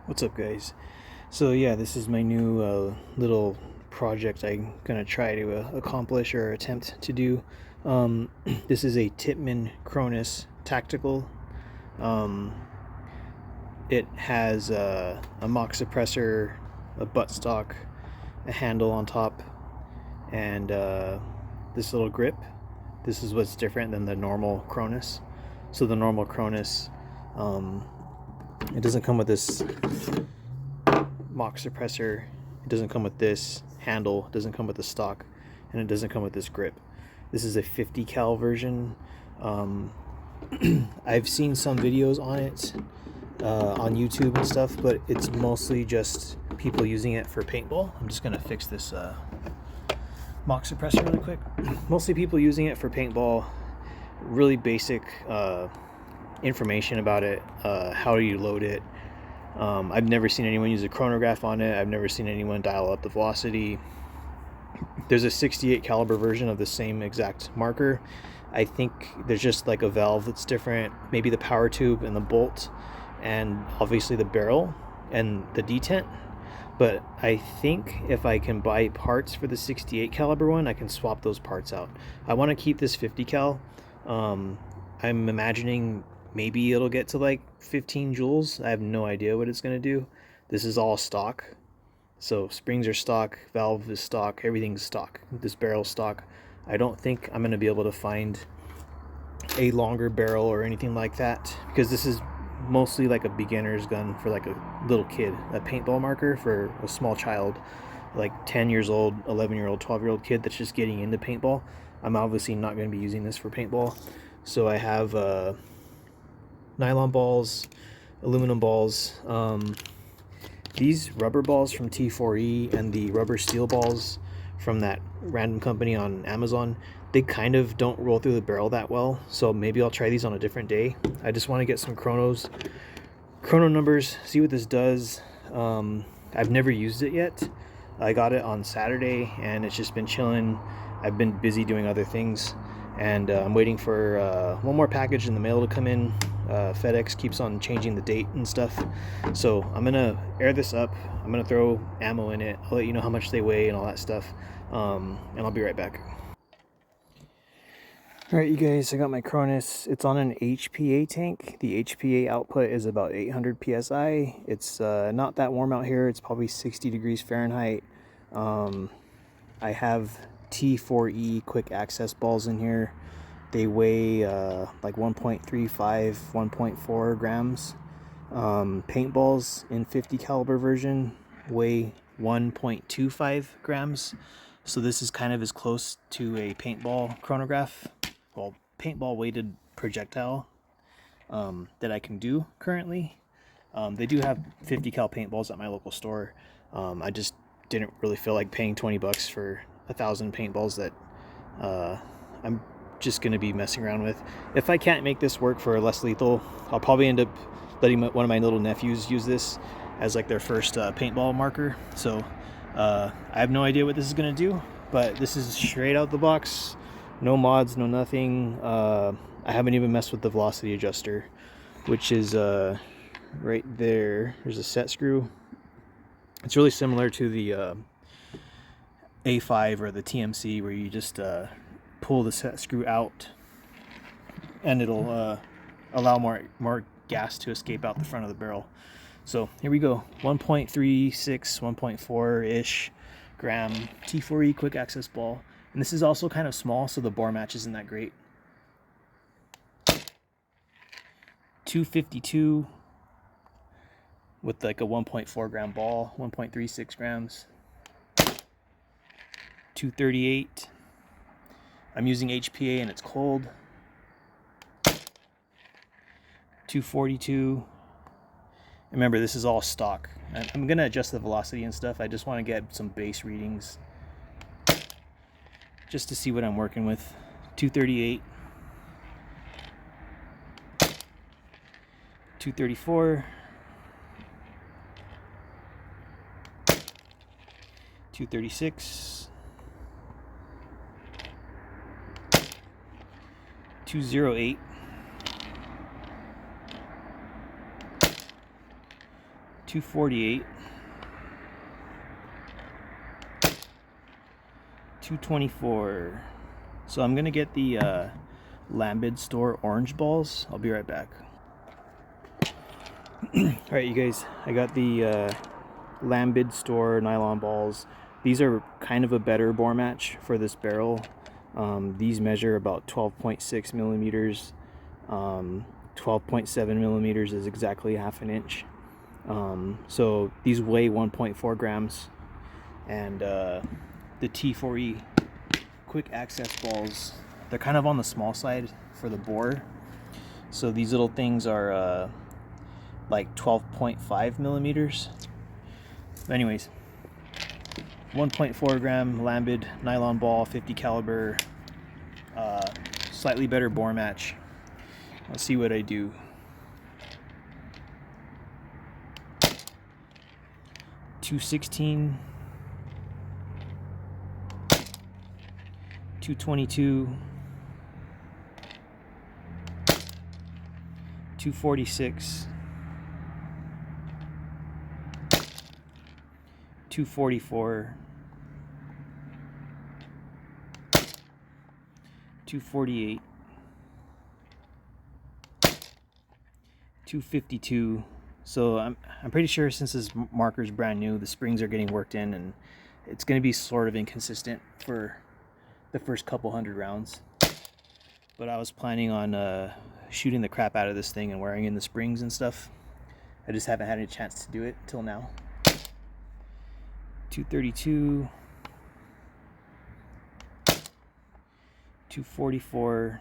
What's up, guys? So yeah, this is my new little project I'm gonna try to accomplish or attempt to do. Um, this is a Tippmann Cronus Tactical. Um, it has a mock suppressor, a buttstock, a handle on top, and this little grip. This is what's different than the normal Cronus. So the normal Cronus, um, it doesn't come with this mock suppressor. It doesn't come with this handle. It doesn't come with the stock, and it doesn't come with this grip. This is a 50 cal version. Um, I've seen some videos on it on YouTube and stuff, but it's mostly just people using it for paintball. I'm just gonna fix this mock suppressor really quick. Mostly people using it for paintball. Really basic information about it. How do you load it? I've never seen anyone use a chronograph on it. I've never seen anyone dial up the velocity. There's a 68 caliber version of the same exact marker. I think there's just like a valve that's different, maybe the power tube and the bolt, and obviously the barrel and the detent. But I think if I can buy parts for the 68 caliber one, I can swap those parts out. I want to keep this 50 cal. I'm imagining maybe it'll get to like 15 joules. I have no idea what it's going to do. This is all stock. So springs are stock, valve is stock, everything's stock. This barrel's stock. I don't think I'm going to be able to find a longer barrel or anything like that, because this is mostly like a beginner's gun for like a little kid, a paintball marker for a small child, like 10 years old, 11-year-old, 12-year-old kid that's just getting into paintball. I'm obviously not going to be using this for paintball. So I have nylon balls, aluminum balls. These rubber balls from T4E and the rubber steel balls from that random company on Amazon, they kind of don't roll through the barrel that well. So maybe I'll try these on a different day. I just want to get some chrono numbers, see what this does. I've never used it yet. I got it on Saturday and it's just been chilling. I've been busy doing other things, and I'm waiting for one more package in the mail to come in. FedEx keeps on changing the date and stuff, so I'm gonna air this up. I'm gonna throw ammo in it. I'll let you know how much they weigh and all that stuff, and I'll be right back. Alright, you guys, I got my Cronus. It's on an HPA tank. The HPA output is about 800 psi. It's not that warm out here. It's probably 60 degrees Fahrenheit. I have T4E quick access balls in here. They weigh like 1.35, 1.4 grams. Paintballs in 50 caliber version weigh 1.25 grams. So this is kind of as close to a paintball chronograph, well, paintball weighted projectile that I can do currently. They do have 50 cal paintballs at my local store. I just didn't really feel like paying 20 bucks for 1,000 paintballs that I'm just going to be messing around with. If I can't make this work for less lethal, I'll probably end up letting one of my little nephews use this as like their first paintball marker. So I have no idea what this is going to do, but this is straight out the box. No mods, no nothing. I haven't even messed with the velocity adjuster, which is right there. There's a set screw. It's really similar to the A5 or the TMC, where you just pull the set screw out and it'll allow more gas to escape out the front of the barrel. So here we go. 1.36, 1.4-ish gram T4E quick access ball. And this is also kind of small, so the bar match isn't that great. 252 with like a 1.4 gram ball, 1.36 grams. 238. I'm using HPA and it's cold. 242. Remember, this is all stock. I'm gonna adjust the velocity and stuff. I just want to get some base readings just to see what I'm working with. 238. 234. 236. 208. 209. 248, 224. So I'm gonna get the Lambid store orange balls. I'll be right back. Alright, you guys, I got the Lambid store nylon balls. These are kind of a better bore match for this barrel. These measure about 12.6 millimeters. 12.7 millimeters is exactly half an inch. So these weigh 1.4 grams. And the T4E quick access balls, they're kind of on the small side for the bore. So these little things are like 12.5 millimeters. But anyways, 1.4 gram Lambid nylon ball, 50 caliber, slightly better bore match. Let's see what I do. .216, 222, 246, 244, 248, 252. So I'm pretty sure since this marker is brand new, the springs are getting worked in, and it's going to be sort of inconsistent for the first couple hundred rounds. But I was planning on shooting the crap out of this thing and wearing in the springs and stuff. I just haven't had any chance to do it till now. 232, 244,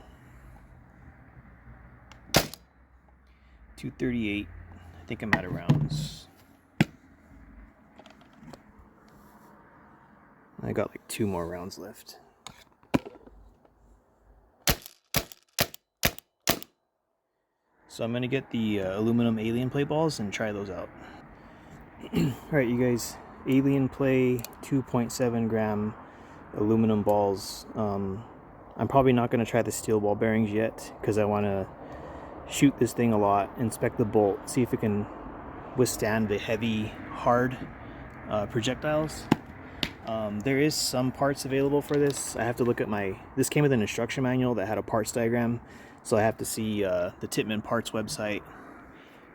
238. I think I'm out of rounds. I got like 2 more rounds left. So I'm gonna get the aluminum alien play balls and try those out. Alright, you guys, alien play 2.7 gram aluminum balls. I'm probably not gonna try the steel ball bearings yet because I want to shoot this thing a lot, inspect the bolt, see if it can withstand the heavy, hard projectiles. There is some parts available for this. I have to look at this came with an instruction manual that had a parts diagram, so I have to see the Tippmann parts website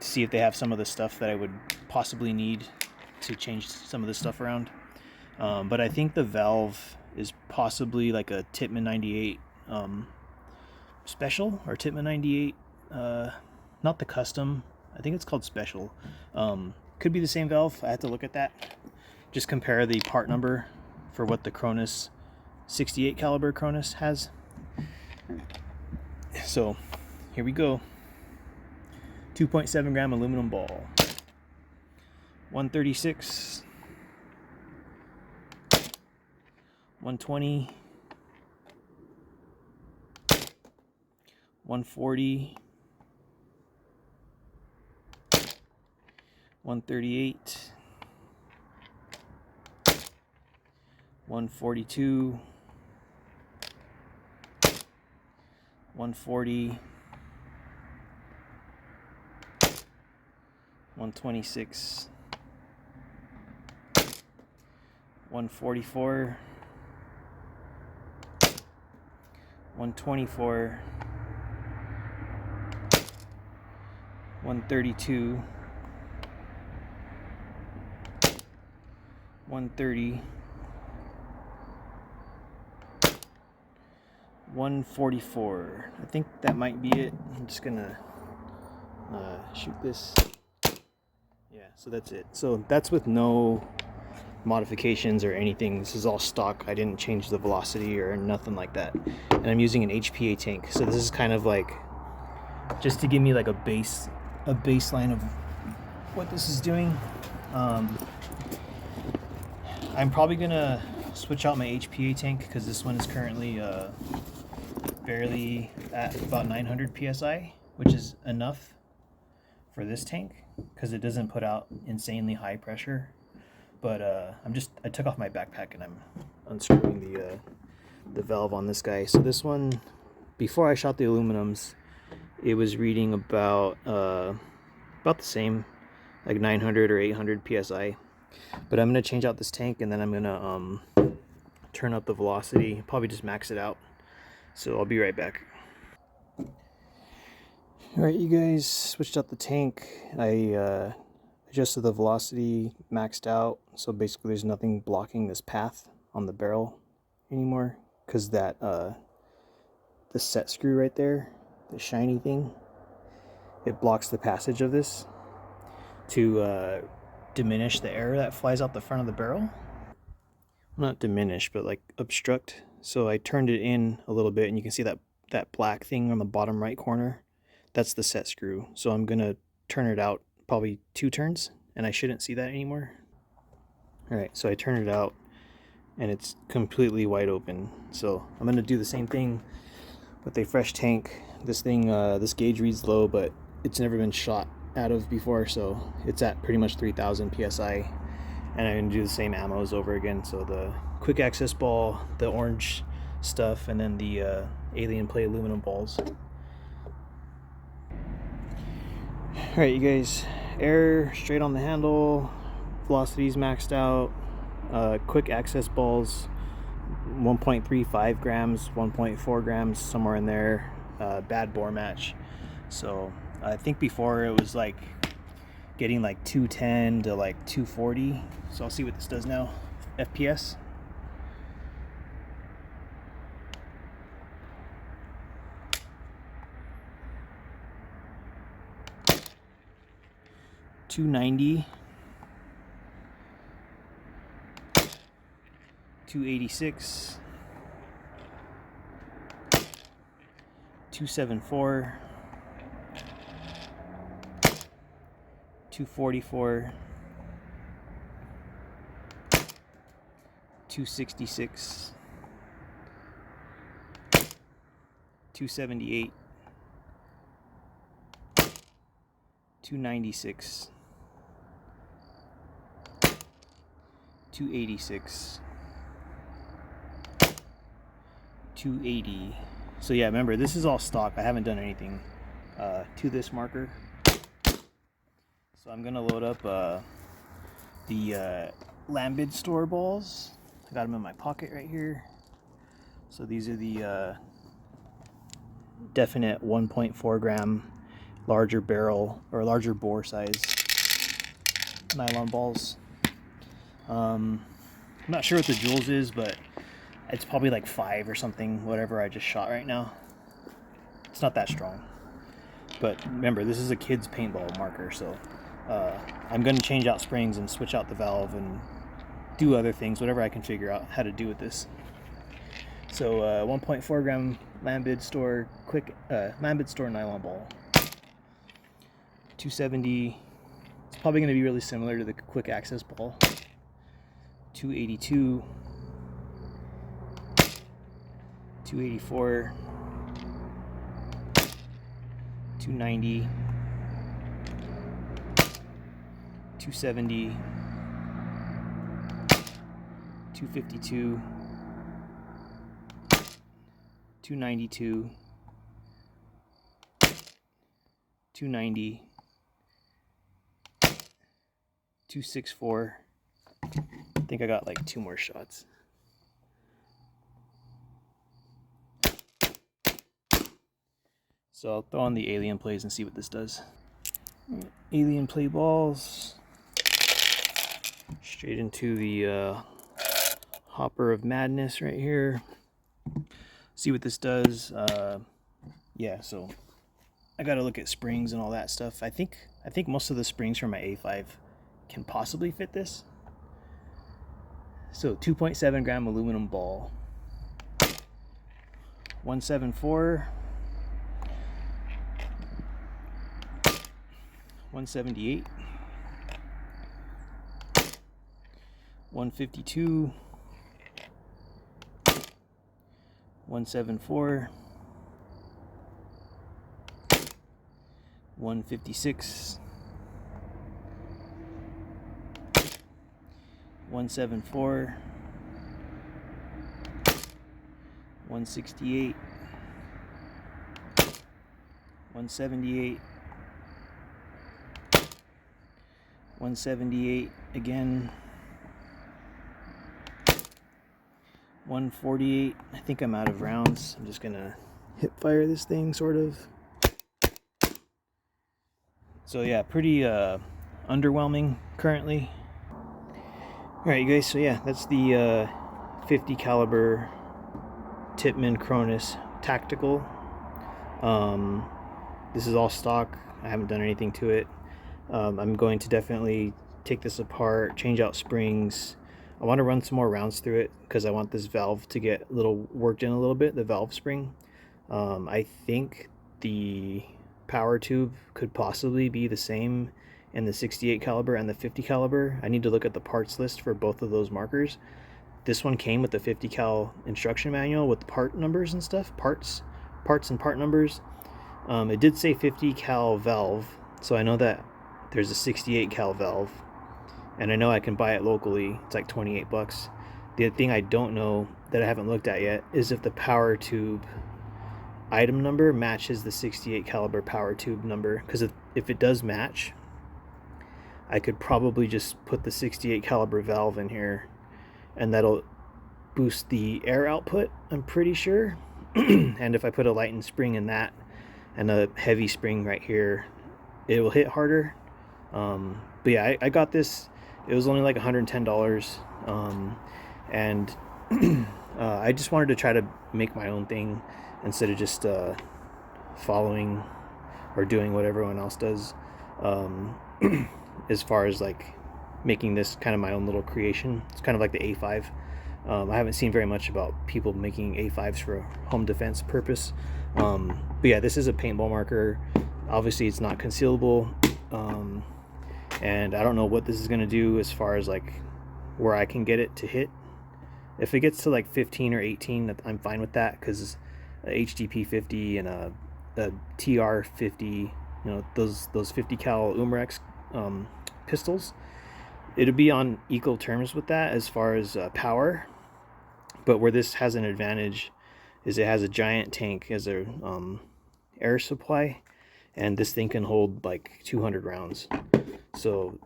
to see if they have some of the stuff that I would possibly need to change some of the stuff around. But I think the valve is possibly like a Tippmann 98 special, or Tippmann 98, not the custom. I think it's called special. Could be the same valve. I have to look at that. Just compare the part number for what the Cronus 68 caliber Cronus has. So here we go. 2.7 gram aluminum ball. 136, 120, 140, 138, 142, 140, 126, 144, 124, 132, 130, 144. I think that might be it. I'm just gonna shoot this. Yeah, so that's it. So that's with no modifications or anything. This is all stock. I didn't change the velocity or nothing like that. And I'm using an HPA tank. So this is kind of like just to give me like a baseline of what this is doing. I'm probably gonna switch out my HPA tank because this one is currently barely at about 900 psi, which is enough for this tank because it doesn't put out insanely high pressure. But I took off my backpack and I'm unscrewing the valve on this guy. So this one, before I shot the aluminums, it was reading about the same. like 900 or 800 psi. But I'm gonna change out this tank, and then I'm gonna turn up the velocity, probably just max it out. So I'll be right back. Alright, you guys, switched out the tank. I adjusted the velocity, maxed out, so basically there's nothing blocking this path on the barrel anymore, because that the set screw right there, the shiny thing, it blocks the passage of this to diminish the air that flies out the front of the barrel. Not diminish, but like obstruct. So I turned it in a little bit, and you can see that black thing on the bottom right corner. That's the set screw. So I'm gonna turn it out probably 2 turns, and I shouldn't see that anymore. Alright, so I turn it out, and it's completely wide open. So I'm gonna do the same thing with a fresh tank. This thing, this gauge reads low, but it's never been shot out of before, so it's at pretty much 3000 psi. And I'm gonna do the same ammos over again. So the quick access ball, the orange stuff, and then the alien play aluminum balls. Alright, you guys, air straight on the handle, velocities maxed out, quick access balls, 1.35 grams, 1.4 grams, somewhere in there, bad bore match. So I think before it was like getting like 210 to like 240. So I'll see what this does now. FPS. $290, 286, 274, 244, 266, 278, 296, 286, 280. So yeah, remember, this is all stock. I haven't done anything to this marker. So I'm gonna load up the Lambid store balls. I got them in my pocket right here. So these are the definite 1.4 gram larger barrel or larger bore size nylon balls. I'm not sure what the Joules is, but it's probably like 5 or something, whatever I just shot right now. It's not that strong. But remember, this is a kid's paintball marker, so I'm going to change out springs and switch out the valve and do other things, whatever I can figure out how to do with this. So 1.4 gram Lambid store Lambid store nylon ball. 270. It's probably going to be really similar to the quick access ball. 282. 284. 290. 270. 252. 292. 290. 264. I think I got like 2 more shots. So I'll throw on the alien plays and see what this does. Alien play balls. Straight into the hopper of madness right here. See what this does. Yeah, so I gotta look at springs and all that stuff. I think most of the springs from my A5 can possibly fit this. So 2.7 gram aluminum ball. 174. 178. 152. 174. 156. 174. 168. 178. 178 again. 148. I think I'm out of rounds. I'm just gonna hip fire this thing, sort of. So yeah, pretty underwhelming currently. Alright, you guys, so yeah, that's the 50 caliber Tippmann Cronus Tactical. This is all stock. I haven't done anything to it. I'm going to definitely take this apart, change out springs. I want to run some more rounds through it because I want this valve to get worked in a little bit, the valve spring. I think the power tube could possibly be the same in the 68 caliber and the 50 caliber. I need to look at the parts list for both of those markers. This one came with the 50 cal instruction manual with the part numbers and stuff, parts and part numbers. It did say 50 cal valve, so I know that there's a 68 cal valve, and I know I can buy it locally. It's like 28 bucks. The thing I don't know that I haven't looked at yet is if the power tube item number matches the 68 caliber power tube number, because if it does match, I could probably just put the 68 caliber valve in here and that'll boost the air output, I'm pretty sure. And if I put a lightened spring in that and a heavy spring right here, it will hit harder. But yeah, I got this. It was only like $110, and I just wanted to try to make my own thing instead of just following or doing what everyone else does, as far as like making this kind of my own little creation. It's kind of like the A5. I haven't seen very much about people making A5s for a home defense purpose. But yeah, this is a paintball marker. Obviously it's not concealable, and I don't know what this is going to do as far as like where I can get it to hit. If it gets to like 15 or 18, I'm fine with that, because a HDP 50 and a TR 50, you know, those 50 cal Umrex pistols, it'll be on equal terms with that as far as power. But where this has an advantage is it has a giant tank as a air supply, and this thing can hold like 200 rounds. So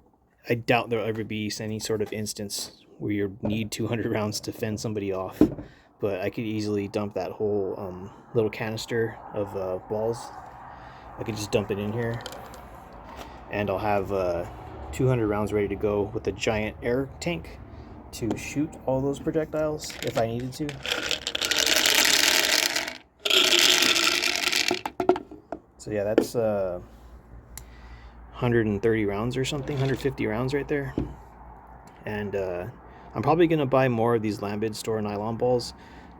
I doubt there'll ever be any sort of instance where you need 200 rounds to fend somebody off, but I could easily dump that whole little canister of balls. I could just dump it in here, and I'll have 200 rounds ready to go with a giant air tank to shoot all those projectiles if I needed to. So yeah, that's 130 rounds or something, 150 rounds right there. And I'm probably going to buy more of these Lambid store nylon balls.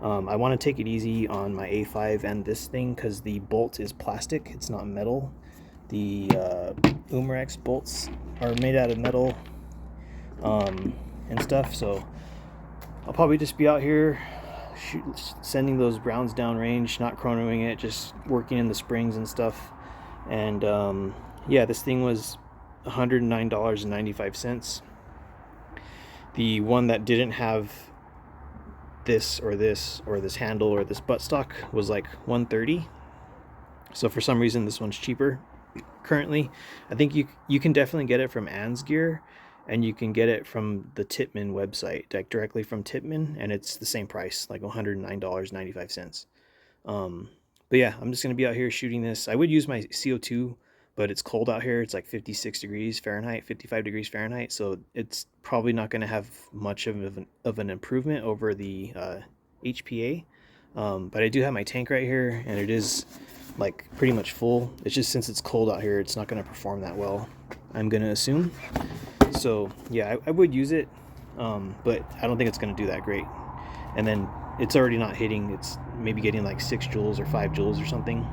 I want to take it easy on my A5 and this thing because the bolt is plastic, it's not metal. The Umrex bolts are made out of metal and stuff, so I'll probably just be out here sending those rounds downrange, not chronoing it, just working in the springs and stuff. And yeah, this thing was $109.95. The one that didn't have this handle or this buttstock was like $130. So for some reason this one's cheaper currently. I think you can definitely get it from Ann's Gear, and you can get it from the Tippmann website, like directly from Tippmann, and it's the same price, like $109.95. But yeah, I'm just gonna be out here shooting this. I would use my CO2, but it's cold out here. It's like 56 degrees Fahrenheit, 55 degrees Fahrenheit, so it's probably not gonna have much of an improvement over the HPA. But I do have my tank right here, and it is like pretty much full. It's just since it's cold out here, it's not going to perform that well, I'm going to assume. So yeah, I would use it, but I don't think it's going to do that great. And then it's already not hitting. It's maybe getting like 6 joules or 5 joules or something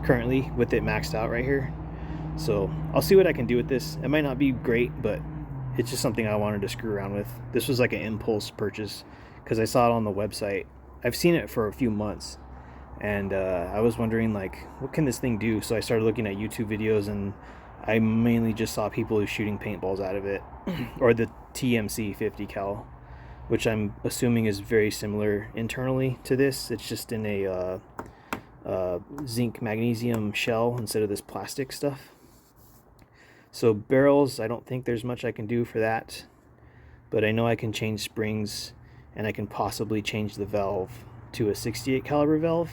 currently with it maxed out right here. So I'll see what I can do with this. It might not be great, but it's just something I wanted to screw around with. This was like an impulse purchase because I saw it on the website. I've seen it for a few months, and I was wondering like, what can this thing do? So I started looking at YouTube videos, and I mainly just saw people who shooting paintballs out of it, or the TMC 50 cal, which I'm assuming is very similar internally to this. It's just in a zinc magnesium shell instead of this plastic stuff. So barrels, I don't think there's much I can do for that, but I know I can change springs, and I can possibly change the valve to a 68 caliber valve.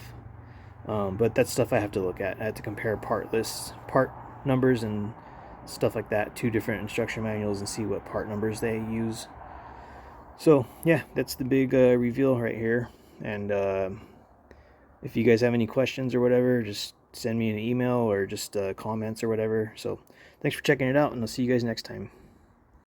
But that's stuff I have to look at. I have to compare part lists, part numbers, and stuff like that, 2 different instruction manuals, and see what part numbers they use. So yeah, that's the big reveal right here. And if you guys have any questions or whatever, just send me an email or just comments or whatever. So thanks for checking it out, and I'll see you guys next time.